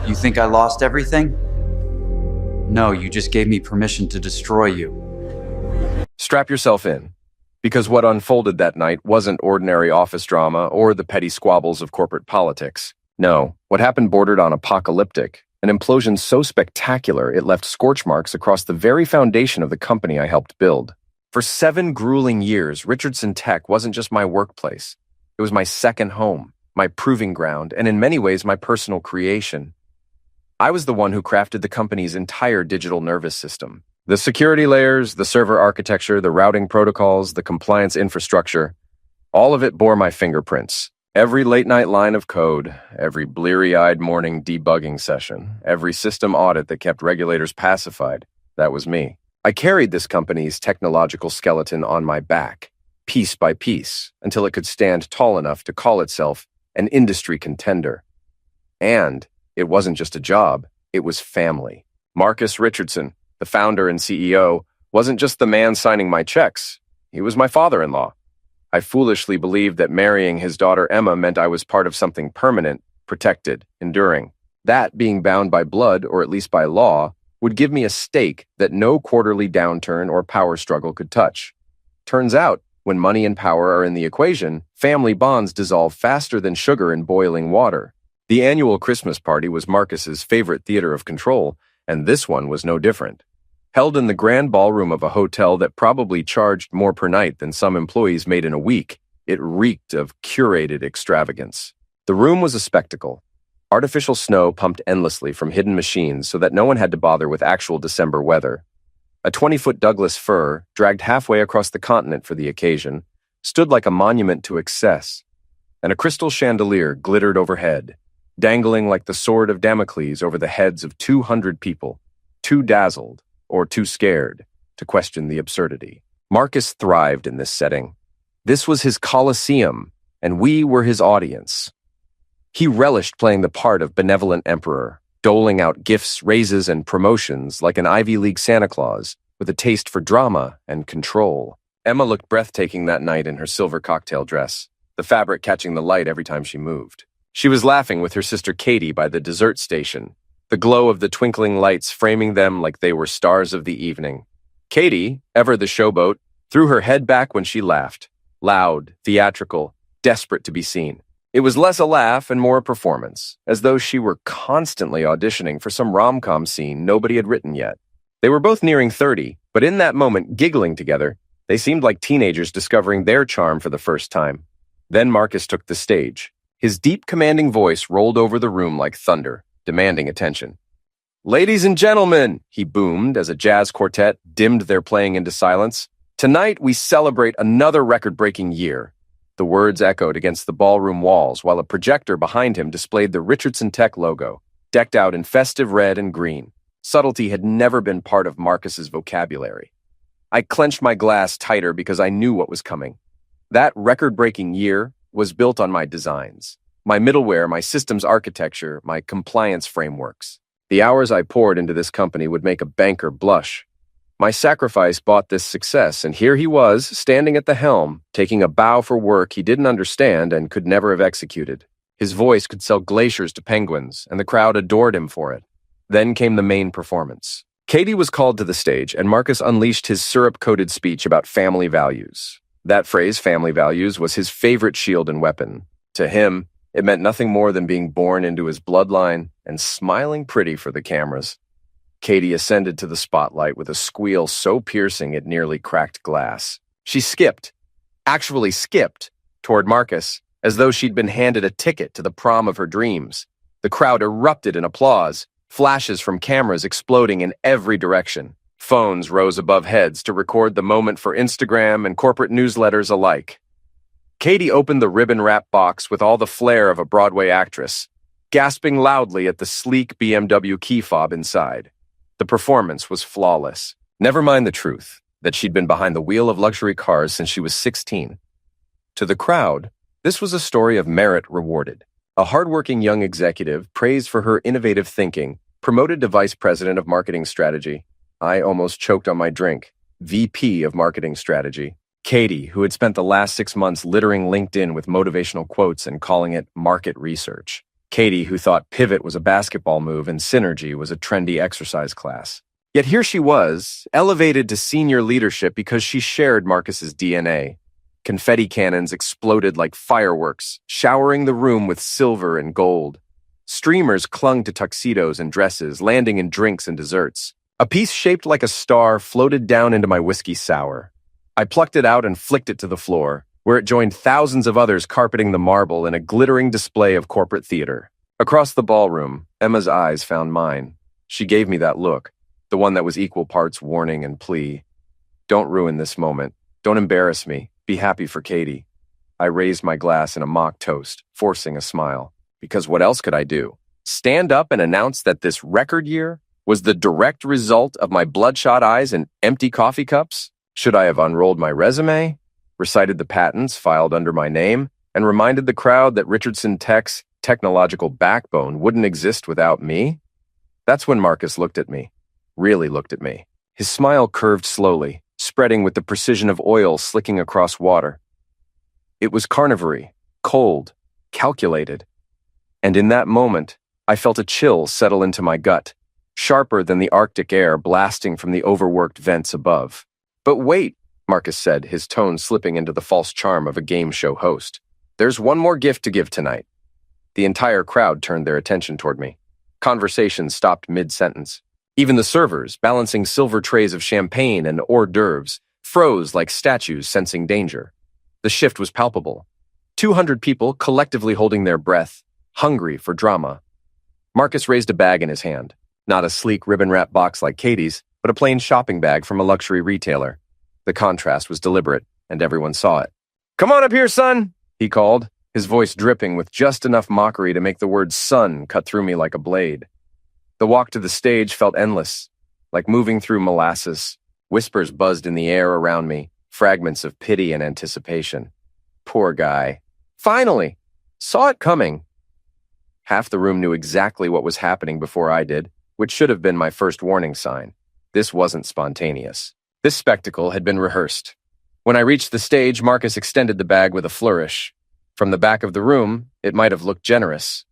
You think I lost everything? No, you just gave me permission to destroy you. Strap yourself in, because what unfolded that night wasn't ordinary office drama or the petty squabbles of corporate politics. No, what happened bordered on apocalyptic, an implosion so spectacular it left scorch marks across the very foundation of the company I helped build. For 7 grueling years, Richardson Tech wasn't just my workplace. It was my second home, my proving ground, and in many ways my personal creation. I was the one who crafted the company's entire digital nervous system. The security layers, the server architecture, the routing protocols, the compliance infrastructure, all of it bore my fingerprints. Every late-night line of code, every bleary-eyed morning debugging session, every system audit that kept regulators pacified, that was me. I carried this company's technological skeleton on my back, piece by piece, until it could stand tall enough to call itself an industry contender. And it wasn't just a job, it was family. Marcus Richardson, the founder and CEO, wasn't just the man signing my checks. He was my father-in-law. I foolishly believed that marrying his daughter Emma meant I was part of something permanent, protected, enduring. That, being bound by blood, or at least by law, would give me a stake that no quarterly downturn or power struggle could touch. Turns out, when money and power are in the equation, family bonds dissolve faster than sugar in boiling water. The annual Christmas party was Marcus's favorite theater of control, and this one was no different. Held in the grand ballroom of a hotel that probably charged more per night than some employees made in a week, it reeked of curated extravagance. The room was a spectacle. Artificial snow pumped endlessly from hidden machines so that no one had to bother with actual December weather. A 20-foot Douglas fir, dragged halfway across the continent for the occasion, stood like a monument to excess, and a crystal chandelier glittered overhead, dangling like the sword of Damocles over the heads of 200 people, too dazzled or too scared to question the absurdity. Marcus thrived in this setting. This was his Colosseum, and we were his audience. He relished playing the part of benevolent emperor, doling out gifts, raises, and promotions like an Ivy League Santa Claus with a taste for drama and control. Emma looked breathtaking that night in her silver cocktail dress, the fabric catching the light every time she moved. She was laughing with her sister Katie by the dessert station, the glow of the twinkling lights framing them like they were stars of the evening. Katie, ever the showboat, threw her head back when she laughed, loud, theatrical, desperate to be seen. It was less a laugh and more a performance, as though she were constantly auditioning for some rom-com scene nobody had written yet. They were both nearing 30, but in that moment, giggling together, they seemed like teenagers discovering their charm for the first time. Then Marcus took the stage. His deep, commanding voice rolled over the room like thunder, demanding attention. "Ladies and gentlemen," he boomed as a jazz quartet dimmed their playing into silence, "tonight we celebrate another record-breaking year." The words echoed against the ballroom walls while a projector behind him displayed the Richardson Tech logo, decked out in festive red and green. Subtlety had never been part of Marcus's vocabulary. I clenched my glass tighter because I knew what was coming. That record-breaking year was built on my designs, my middleware, my systems architecture, my compliance frameworks. The hours I poured into this company would make a banker blush. My sacrifice bought this success, and here he was, standing at the helm, taking a bow for work he didn't understand and could never have executed. His voice could sell glaciers to penguins, and the crowd adored him for it. Then came the main performance. Katie was called to the stage, and Marcus unleashed his syrup-coated speech about family values. That phrase, family values, was his favorite shield and weapon. To him, it meant nothing more than being born into his bloodline and smiling pretty for the cameras. Katie ascended to the spotlight with a squeal so piercing it nearly cracked glass. She skipped, actually skipped, toward Marcus, as though she'd been handed a ticket to the prom of her dreams. The crowd erupted in applause, flashes from cameras exploding in every direction. Phones rose above heads to record the moment for Instagram and corporate newsletters alike. Katie opened the ribbon-wrap box with all the flair of a Broadway actress, gasping loudly at the sleek BMW key fob inside. The performance was flawless. Never mind the truth, that she'd been behind the wheel of luxury cars since she was 16. To the crowd, this was a story of merit rewarded. A hardworking young executive praised for her innovative thinking, promoted to vice president of marketing strategy. I almost choked on my drink. VP of marketing strategy. Katie, who had spent the last 6 months littering LinkedIn with motivational quotes and calling it market research. Katie, who thought pivot was a basketball move and synergy was a trendy exercise class. Yet here she was, elevated to senior leadership because she shared Marcus's DNA. Confetti cannons exploded like fireworks, showering the room with silver and gold. Streamers clung to tuxedos and dresses, landing in drinks and desserts. A piece shaped like a star floated down into my whiskey sour. I plucked it out and flicked it to the floor, where it joined thousands of others carpeting the marble in a glittering display of corporate theater. Across the ballroom, Emma's eyes found mine. She gave me that look, the one that was equal parts warning and plea. Don't ruin this moment. Don't embarrass me. Be happy for Katie. I raised my glass in a mock toast, forcing a smile. Because what else could I do? Stand up and announce that this record year was the direct result of my bloodshot eyes and empty coffee cups? Should I have unrolled my resume, recited the patents filed under my name, and reminded the crowd that Richardson Tech's technological backbone wouldn't exist without me? That's when Marcus looked at me, really looked at me. His smile curved slowly, spreading with the precision of oil slicking across water. It was carnivory, cold, calculated. And in that moment, I felt a chill settle into my gut, sharper than the Arctic air blasting from the overworked vents above. But wait, Marcus said, his tone slipping into the false charm of a game show host. There's one more gift to give tonight. The entire crowd turned their attention toward me. Conversation stopped mid-sentence. Even the servers, balancing silver trays of champagne and hors d'oeuvres, froze like statues sensing danger. The shift was palpable. 200 people collectively holding their breath, hungry for drama. Marcus raised a bag in his hand. Not a sleek ribbon-wrapped box like Katie's, but a plain shopping bag from a luxury retailer. The contrast was deliberate, and everyone saw it. "Come on up here, son," he called, his voice dripping with just enough mockery to make the word son cut through me like a blade. The walk to the stage felt endless, like moving through molasses. Whispers buzzed in the air around me, fragments of pity and anticipation. Poor guy. Finally! Saw it coming. Half the room knew exactly what was happening before I did, which should have been my first warning sign. This wasn't spontaneous. This spectacle had been rehearsed. When I reached the stage, Marcus extended the bag with a flourish. From the back of the room, it might have looked generous.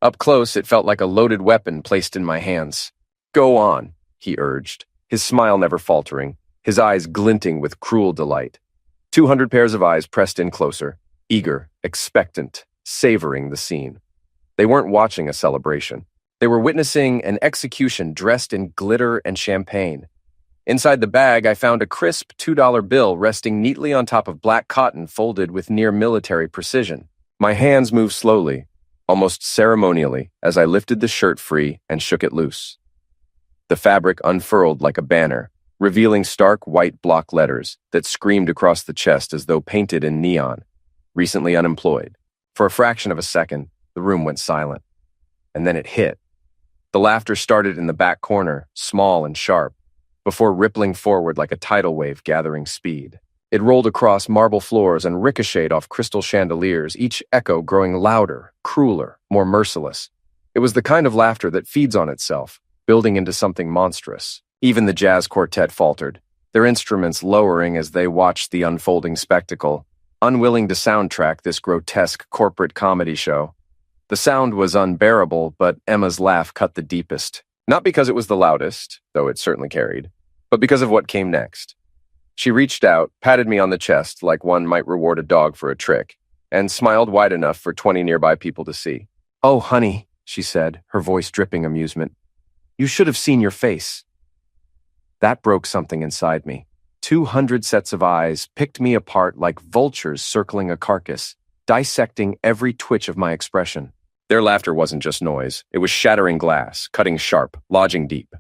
Up close, it felt like a loaded weapon placed in my hands. "Go on," he urged, his smile never faltering, his eyes glinting with cruel delight. 200 pairs of eyes pressed in closer, eager, expectant, savoring the scene. They weren't watching a celebration. They were witnessing an execution dressed in glitter and champagne. Inside the bag, I found a crisp $2 bill resting neatly on top of black cotton folded with near-military precision. My hands moved slowly, almost ceremonially, as I lifted the shirt free and shook it loose. The fabric unfurled like a banner, revealing stark white block letters that screamed across the chest as though painted in neon. Recently unemployed. For a fraction of a second, the room went silent. And then it hit. The laughter started in the back corner, small and sharp, before rippling forward like a tidal wave gathering speed. It rolled across marble floors and ricocheted off crystal chandeliers, each echo growing louder, crueler, more merciless. It was the kind of laughter that feeds on itself, building into something monstrous. Even the jazz quartet faltered, their instruments lowering as they watched the unfolding spectacle, unwilling to soundtrack this grotesque corporate comedy show. The sound was unbearable, but Emma's laugh cut the deepest. Not because it was the loudest, though it certainly carried, but because of what came next. She reached out, patted me on the chest like one might reward a dog for a trick, and smiled wide enough for 20 nearby people to see. "Oh, honey," she said, her voice dripping amusement. "You should have seen your face." That broke something inside me. 200 sets of eyes picked me apart like vultures circling a carcass, dissecting every twitch of my expression. Their laughter wasn't just noise. It was shattering glass, cutting sharp, lodging deep.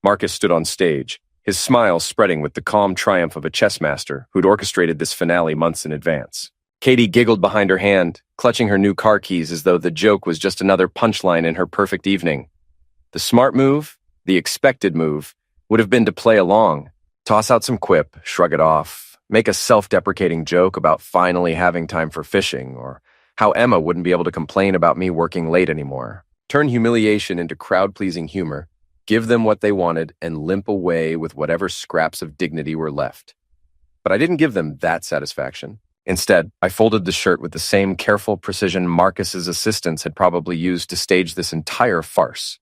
Marcus stood on stage, his smile spreading with the calm triumph of a chess master who'd orchestrated this finale months in advance. Katie giggled behind her hand, clutching her new car keys as though the joke was just another punchline in her perfect evening. The smart move, the expected move, would have been to play along, toss out some quip, shrug it off, make a self-deprecating joke about finally having time for fishing, or how Emma wouldn't be able to complain about me working late anymore. Turn humiliation into crowd-pleasing humor, give them what they wanted, and limp away with whatever scraps of dignity were left. But I didn't give them that satisfaction. Instead, I folded the shirt with the same careful precision Marcus's assistants had probably used to stage this entire farce.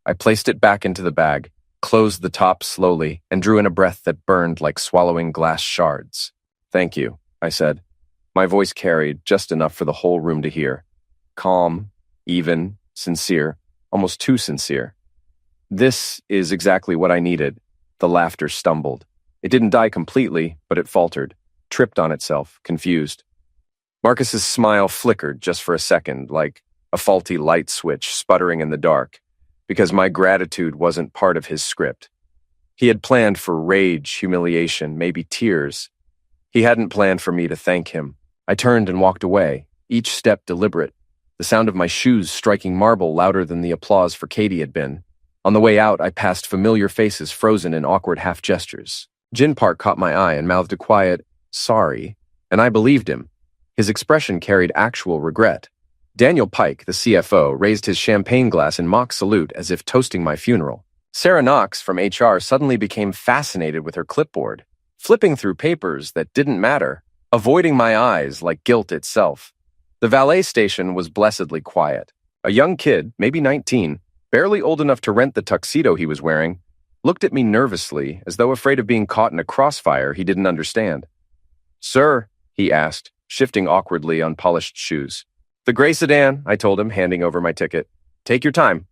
I placed it back into the bag, closed the top slowly, and drew in a breath that burned like swallowing glass shards. "Thank you," I said. My voice carried just enough for the whole room to hear. Calm, even, sincere, almost too sincere. "This is exactly what I needed." The laughter stumbled. It didn't die completely, but it faltered, tripped on itself, confused. Marcus's smile flickered just for a second, like a faulty light switch sputtering in the dark, because my gratitude wasn't part of his script. He had planned for rage, humiliation, maybe tears. He hadn't planned for me to thank him. I turned and walked away, each step deliberate, the sound of my shoes striking marble louder than the applause for Katie had been. On the way out, I passed familiar faces frozen in awkward half gestures. Jin Park caught my eye and mouthed a quiet, "Sorry," and I believed him. His expression carried actual regret. Daniel Pike, the CFO, raised his champagne glass in mock salute as if toasting my funeral. Sarah Knox from HR suddenly became fascinated with her clipboard, flipping through papers that didn't matter, avoiding my eyes like guilt itself. The valet station was blessedly quiet. A young kid, maybe 19, barely old enough to rent the tuxedo he was wearing, looked at me nervously as though afraid of being caught in a crossfire he didn't understand. "Sir," he asked, shifting awkwardly on polished shoes. "The gray sedan," I told him, handing over my ticket. "Take your time."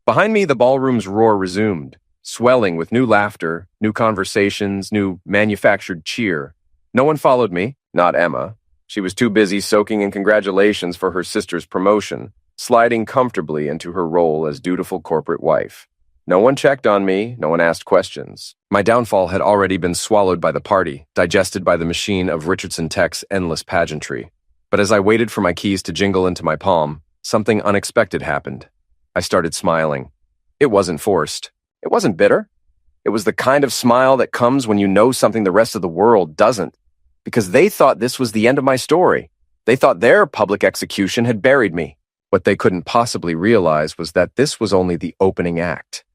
Behind me, the ballroom's roar resumed, swelling with new laughter, new conversations, new manufactured cheer. No one followed me, not Emma. She was too busy soaking in congratulations for her sister's promotion, sliding comfortably into her role as dutiful corporate wife. No one checked on me, no one asked questions. My downfall had already been swallowed by the party, digested by the machine of Richardson Tech's endless pageantry. But as I waited for my keys to jingle into my palm, something unexpected happened. I started smiling. It wasn't forced. It wasn't bitter. It was the kind of smile that comes when you know something the rest of the world doesn't. Because they thought this was the end of my story. They thought their public execution had buried me. What they couldn't possibly realize was that this was only the opening act.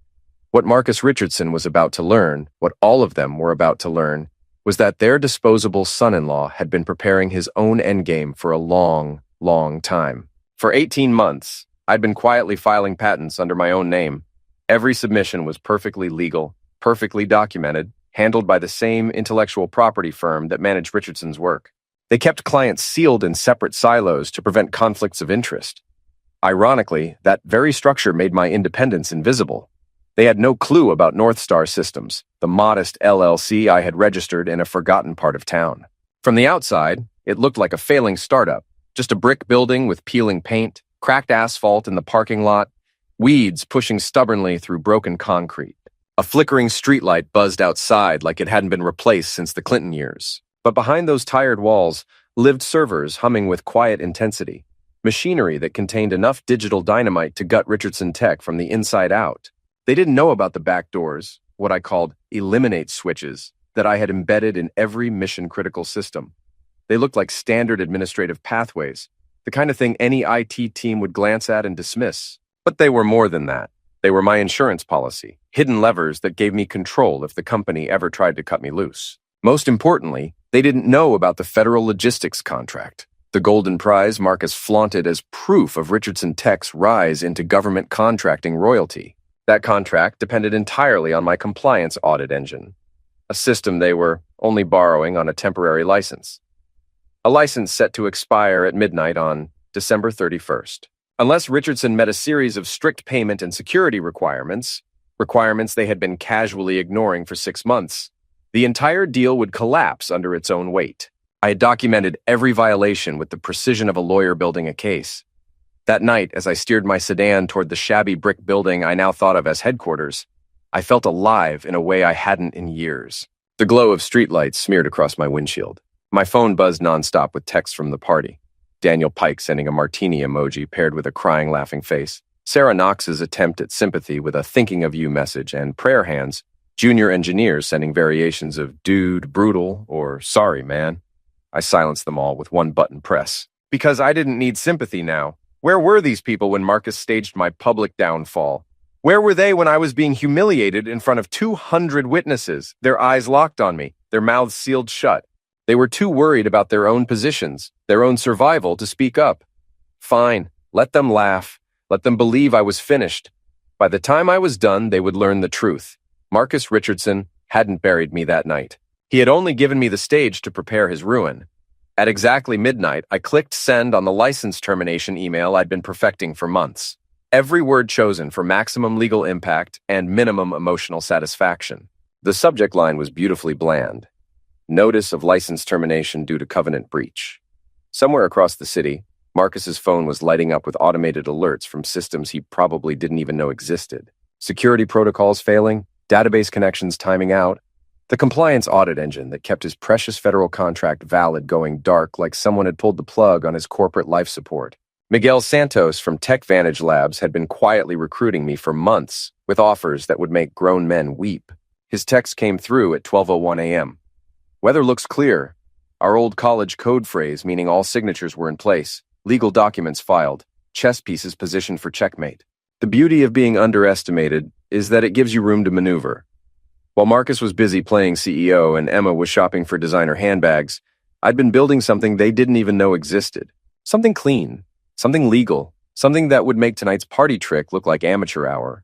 What Marcus Richardson was about to learn, what all of them were about to learn, was that their disposable son-in-law had been preparing his own endgame for a long, long time. For 18 months, I'd been quietly filing patents under my own name. Every submission was perfectly legal, perfectly documented, handled by the same intellectual property firm that managed Richardson's work. They kept clients sealed in separate silos to prevent conflicts of interest. Ironically, that very structure made my independence invisible. They had no clue about North Star Systems, the modest LLC I had registered in a forgotten part of town. From the outside, it looked like a failing startup, just a brick building with peeling paint, cracked asphalt in the parking lot, weeds pushing stubbornly through broken concrete. A flickering streetlight buzzed outside like it hadn't been replaced since the Clinton years. But behind those tired walls lived servers humming with quiet intensity, machinery that contained enough digital dynamite to gut Richardson Tech from the inside out. They didn't know about the back doors, what I called eliminate switches, that I had embedded in every mission-critical system. They looked like standard administrative pathways, the kind of thing any IT team would glance at and dismiss. But they were more than that. They were my insurance policy, hidden levers that gave me control if the company ever tried to cut me loose. Most importantly, they didn't know about the federal logistics contract, the golden prize Marcus flaunted as proof of Richardson Tech's rise into government contracting royalty. That contract depended entirely on my compliance audit engine, a system they were only borrowing on a temporary license. A license set to expire at midnight on December 31st. Unless Richardson met a series of strict payment and security requirements they had been casually ignoring for 6 months, the entire deal would collapse under its own weight. I had documented every violation with the precision of a lawyer building a case. That night, as I steered my sedan toward the shabby brick building I now thought of as headquarters, I felt alive in a way I hadn't in years. The glow of streetlights smeared across my windshield. My phone buzzed nonstop with texts from the party. Daniel Pike sending a martini emoji paired with a crying, laughing face. Sarah Knox's attempt at sympathy with a thinking of you message, and prayer hands, junior engineers sending variations of dude, brutal, or sorry, man. I silenced them all with one button press. Because I didn't need sympathy now. Where were these people when Marcus staged my public downfall? Where were they when I was being humiliated in front of 200 witnesses, their eyes locked on me, their mouths sealed shut? They were too worried about their own positions, their own survival, to speak up. Fine, let them laugh. Let them believe I was finished. By the time I was done, they would learn the truth. Marcus Richardson hadn't buried me that night. He had only given me the stage to prepare his ruin. At exactly midnight, I clicked send on the license termination email I'd been perfecting for months. Every word chosen for maximum legal impact and minimum emotional satisfaction. The subject line was beautifully bland. Notice of license termination due to covenant breach. Somewhere across the city, Marcus's phone was lighting up with automated alerts from systems he probably didn't even know existed. Security protocols failing, database connections timing out, the compliance audit engine that kept his precious federal contract valid going dark like someone had pulled the plug on his corporate life support. Miguel Santos from Tech Vantage Labs had been quietly recruiting me for months with offers that would make grown men weep. His text came through at 12:01 a.m. Weather looks clear. Our old college code phrase meaning all signatures were in place, legal documents filed, chess pieces positioned for checkmate. The beauty of being underestimated is that it gives you room to maneuver. While Marcus was busy playing CEO and Emma was shopping for designer handbags, I'd been building something they didn't even know existed. Something clean, something legal, something that would make tonight's party trick look like amateur hour.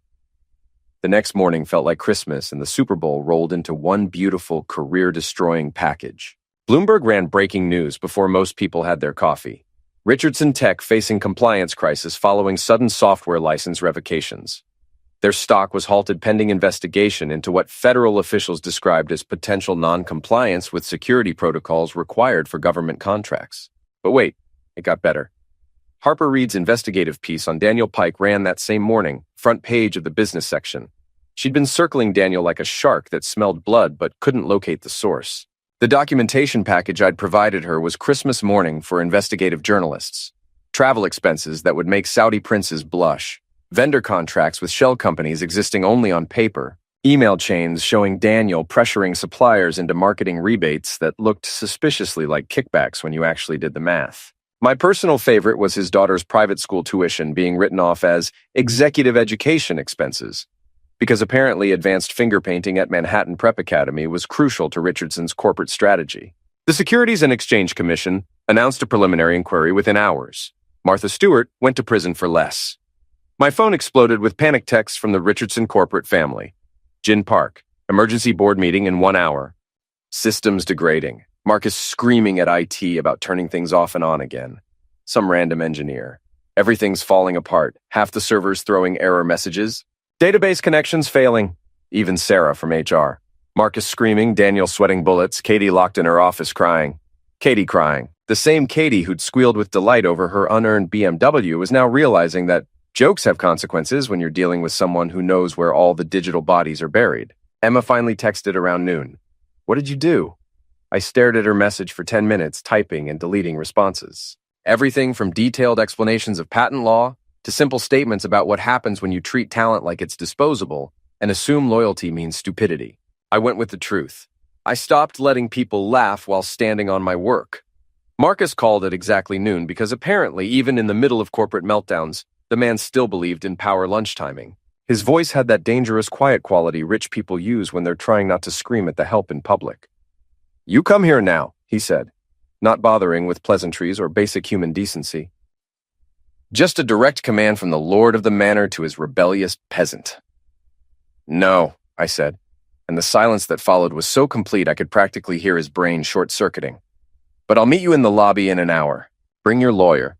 The next morning felt like Christmas, and the Super Bowl rolled into one beautiful, career-destroying package. Bloomberg ran breaking news before most people had their coffee. Richardson Tech facing compliance crisis following sudden software license revocations. Their stock was halted pending investigation into what federal officials described as potential non-compliance with security protocols required for government contracts. But wait, it got better. Harper Reid's investigative piece on Daniel Pike ran that same morning, front page of the business section. She'd been circling Daniel like a shark that smelled blood but couldn't locate the source. The documentation package I'd provided her was Christmas morning for investigative journalists. Travel expenses that would make Saudi princes blush. Vendor contracts with shell companies existing only on paper. Email chains showing Daniel pressuring suppliers into marketing rebates that looked suspiciously like kickbacks when you actually did the math. My personal favorite was his daughter's private school tuition being written off as executive education expenses, because apparently advanced finger painting at Manhattan Prep Academy was crucial to Richardson's corporate strategy. The Securities and Exchange Commission announced a preliminary inquiry within hours. Martha Stewart went to prison for less. My phone exploded with panic texts from the Richardson corporate family. Gin Park, emergency board meeting in 1 hour. Systems degrading. Marcus screaming at IT about turning things off and on again. Some random engineer. Everything's falling apart. Half the servers throwing error messages. Database connections failing. Even Sarah from HR. Marcus screaming, Daniel sweating bullets, Katie locked in her office crying. Katie crying. The same Katie who'd squealed with delight over her unearned BMW was now realizing that jokes have consequences when you're dealing with someone who knows where all the digital bodies are buried. Emma finally texted around noon. What did you do? I stared at her message for 10 minutes, typing and deleting responses. Everything from detailed explanations of patent law to simple statements about what happens when you treat talent like it's disposable and assume loyalty means stupidity. I went with the truth. I stopped letting people laugh while standing on my work. Marcus called at exactly noon because apparently, even in the middle of corporate meltdowns, the man still believed in power lunch timing. His voice had that dangerous quiet quality rich people use when they're trying not to scream at the help in public. You come here now, he said, not bothering with pleasantries or basic human decency. Just a direct command from the lord of the manor to his rebellious peasant. No, I said, and the silence that followed was so complete I could practically hear his brain short-circuiting. But I'll meet you in the lobby in an hour. Bring your lawyer.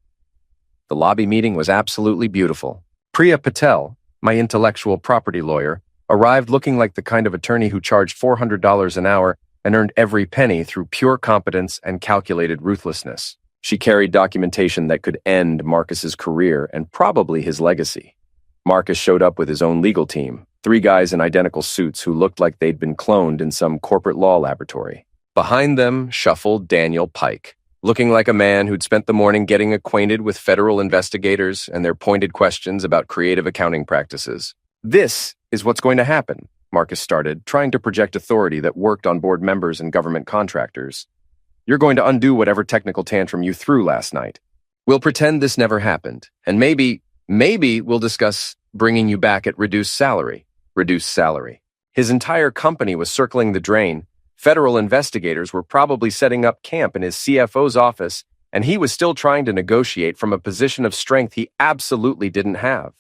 The lobby meeting was absolutely beautiful. Priya Patel, my intellectual property lawyer, arrived looking like the kind of attorney who charged $400 an hour and earned every penny through pure competence and calculated ruthlessness. She carried documentation that could end Marcus's career and probably his legacy. Marcus showed up with his own legal team, 3 guys in identical suits who looked like they'd been cloned in some corporate law laboratory. Behind them shuffled Daniel Pike, looking like a man who'd spent the morning getting acquainted with federal investigators and their pointed questions about creative accounting practices. This is what's going to happen, Marcus started, trying to project authority that worked on board members and government contractors. You're going to undo whatever technical tantrum you threw last night. We'll pretend this never happened, and maybe we'll discuss bringing you back at reduced salary. Reduced salary. His entire company was circling the drain, Federal investigators were probably setting up camp in his CFO's office, and he was still trying to negotiate from a position of strength he absolutely didn't have.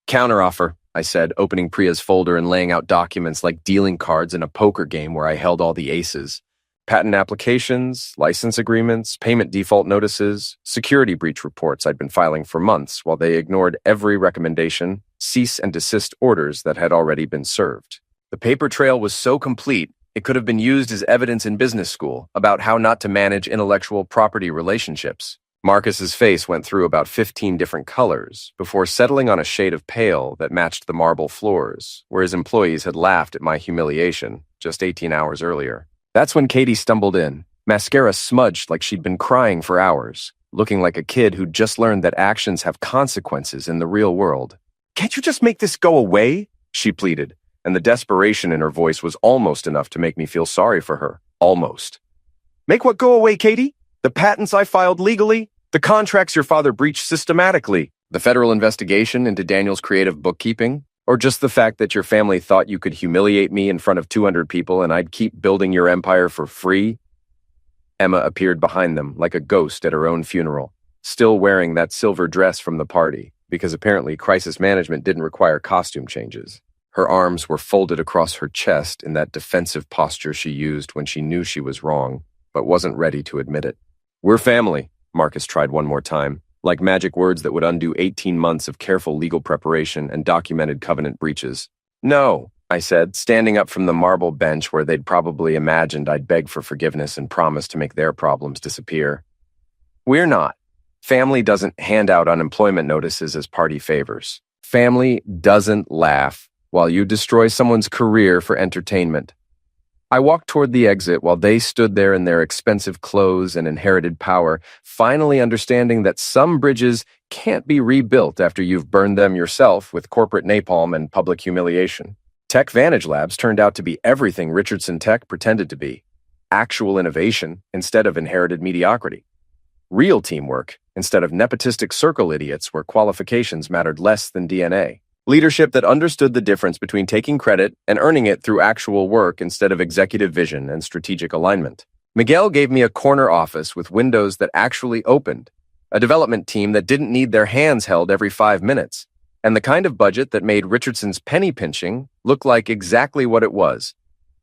Counteroffer, I said, opening Priya's folder and laying out documents like dealing cards in a poker game where I held all the aces. Patent applications, license agreements, payment default notices, security breach reports I'd been filing for months while they ignored every recommendation, cease and desist orders that had already been served. The paper trail was so complete, it could have been used as evidence in business school about how not to manage intellectual property relationships. Marcus's face went through about 15 different colors before settling on a shade of pale that matched the marble floors, where his employees had laughed at my humiliation just 18 hours earlier. That's when Katie stumbled in, mascara smudged like she'd been crying for hours, looking like a kid who'd just learned that actions have consequences in the real world. "Can't you just make this go away?" she pleaded, and the desperation in her voice was almost enough to make me feel sorry for her. Almost. "Make what go away, Katie? The patents I filed legally? The contracts your father breached systematically? The federal investigation into Daniel's creative bookkeeping? Or just the fact that your family thought you could humiliate me in front of 200 people and I'd keep building your empire for free?" Emma appeared behind them like a ghost at her own funeral, still wearing that silver dress from the party, because apparently crisis management didn't require costume changes. Her arms were folded across her chest in that defensive posture she used when she knew she was wrong, but wasn't ready to admit it. "We're family," Marcus tried one more time, like magic words that would undo 18 months of careful legal preparation and documented covenant breaches. "No," I said, standing up from the marble bench where they'd probably imagined I'd beg for forgiveness and promise to make their problems disappear. "We're not. Family doesn't hand out unemployment notices as party favors. Family doesn't laugh while you destroy someone's career for entertainment." I walked toward the exit while they stood there in their expensive clothes and inherited power, finally understanding that some bridges can't be rebuilt after you've burned them yourself with corporate napalm and public humiliation. Tech Vantage Labs turned out to be everything Richardson Tech pretended to be. Actual innovation instead of inherited mediocrity. Real teamwork instead of nepotistic circle idiots where qualifications mattered less than DNA. Leadership that understood the difference between taking credit and earning it through actual work instead of executive vision and strategic alignment. Miguel gave me a corner office with windows that actually opened, a development team that didn't need their hands held every 5 minutes, and the kind of budget that made Richardson's penny pinching look like exactly what it was: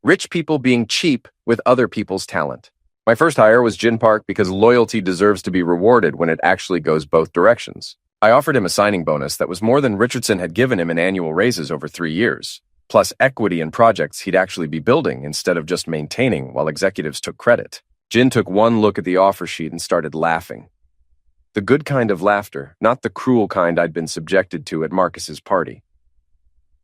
rich people being cheap with other people's talent. My first hire was Gin Park because loyalty deserves to be rewarded when it actually goes both directions. I offered him a signing bonus that was more than Richardson had given him in annual raises over 3 years, plus equity in projects he'd actually be building instead of just maintaining while executives took credit. Jin took one look at the offer sheet and started laughing. The good kind of laughter, not the cruel kind I'd been subjected to at Marcus's party.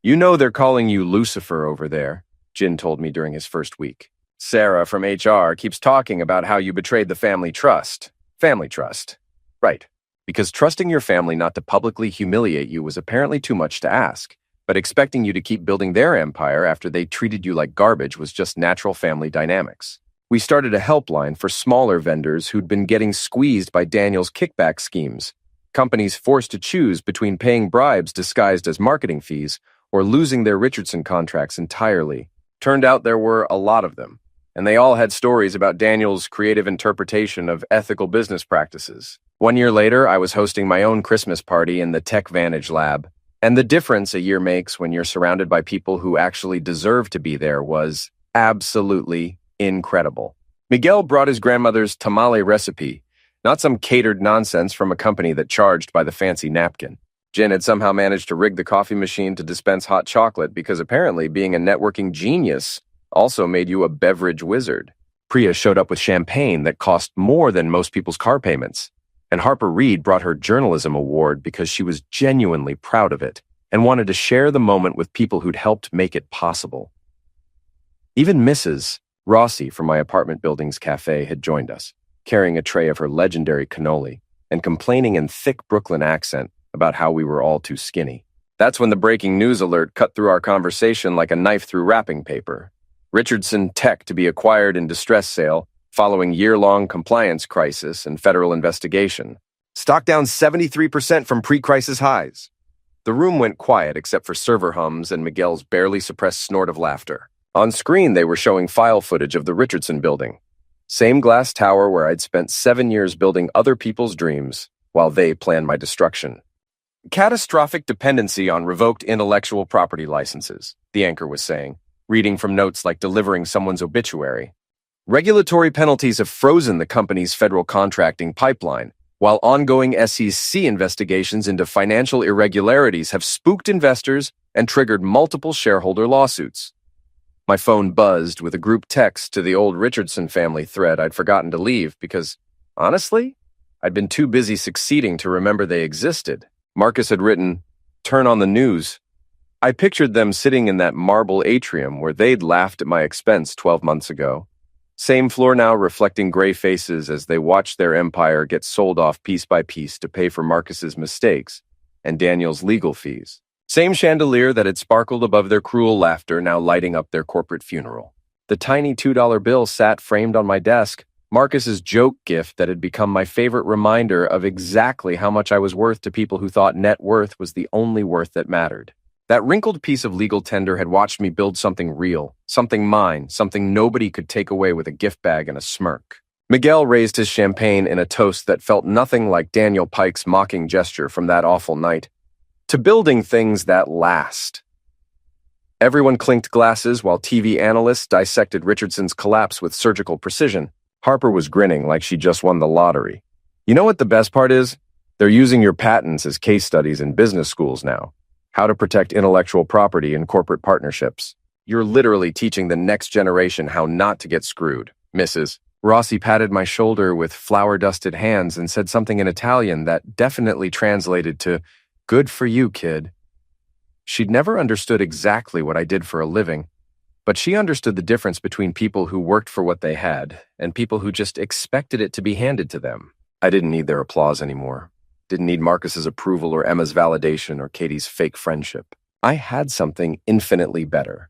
"You know they're calling you Lucifer over there," Jin told me during his first week. "Sarah from HR keeps talking about how you betrayed the family trust." Family trust. Right. Because trusting your family not to publicly humiliate you was apparently too much to ask, but expecting you to keep building their empire after they treated you like garbage was just natural family dynamics. We started a helpline for smaller vendors who'd been getting squeezed by Daniel's kickback schemes, companies forced to choose between paying bribes disguised as marketing fees or losing their Richardson contracts entirely. Turned out there were a lot of them, and they all had stories about Daniel's creative interpretation of ethical business practices. 1 year later, I was hosting my own Christmas party in the Tech Vantage Lab, and the difference a year makes when you're surrounded by people who actually deserve to be there was absolutely incredible. Miguel brought his grandmother's tamale recipe, not some catered nonsense from a company that charged by the fancy napkin. Jen had somehow managed to rig the coffee machine to dispense hot chocolate because apparently being a networking genius also made you a beverage wizard. Priya showed up with champagne that cost more than most people's car payments. And Harper Reed brought her journalism award because she was genuinely proud of it and wanted to share the moment with people who'd helped make it possible. Even Mrs. Rossi from my apartment building's cafe had joined us, carrying a tray of her legendary cannoli and complaining in thick Brooklyn accent about how we were all too skinny. That's when the breaking news alert cut through our conversation like a knife through wrapping paper. Richardson Tech to be acquired in distress sale following year-long compliance crisis and federal investigation. Stock down 73% from pre-crisis highs. The room went quiet except for server hums and Miguel's barely suppressed snort of laughter. On screen, they were showing file footage of the Richardson building. Same glass tower where I'd spent 7 years building other people's dreams while they planned my destruction. Catastrophic dependency on revoked intellectual property licenses, the anchor was saying, reading from notes like delivering someone's obituary. Regulatory penalties have frozen the company's federal contracting pipeline, while ongoing SEC investigations into financial irregularities have spooked investors and triggered multiple shareholder lawsuits. My phone buzzed with a group text to the old Richardson family thread I'd forgotten to leave because, honestly, I'd been too busy succeeding to remember they existed. Marcus had written, "Turn on the news." I pictured them sitting in that marble atrium where they'd laughed at my expense 12 months ago. Same floor now, reflecting gray faces as they watched their empire get sold off piece by piece to pay for Marcus's mistakes and Daniel's legal fees. Same chandelier that had sparkled above their cruel laughter now lighting up their corporate funeral. The tiny $2 bill sat framed on my desk, Marcus's joke gift that had become my favorite reminder of exactly how much I was worth to people who thought net worth was the only worth that mattered. That wrinkled piece of legal tender had watched me build something real, something mine, something nobody could take away with a gift bag and a smirk. Miguel raised his champagne in a toast that felt nothing like Daniel Pike's mocking gesture from that awful night. To building things that last. Everyone clinked glasses while TV analysts dissected Richardson's collapse with surgical precision. Harper was grinning like she just won the lottery. You know what the best part is? They're using your patents as case studies in business schools now. How to protect intellectual property in corporate partnerships. You're literally teaching the next generation how not to get screwed, Mrs. Rossi patted my shoulder with flour-dusted hands and said something in Italian that definitely translated to, "Good for you, kid." She'd never understood exactly what I did for a living, but she understood the difference between people who worked for what they had and people who just expected it to be handed to them. I didn't need their applause anymore. Didn't need Marcus's approval or Emma's validation or Katie's fake friendship. I had something infinitely better.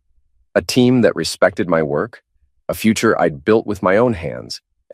A team that respected my work, a future I'd built with my own hands,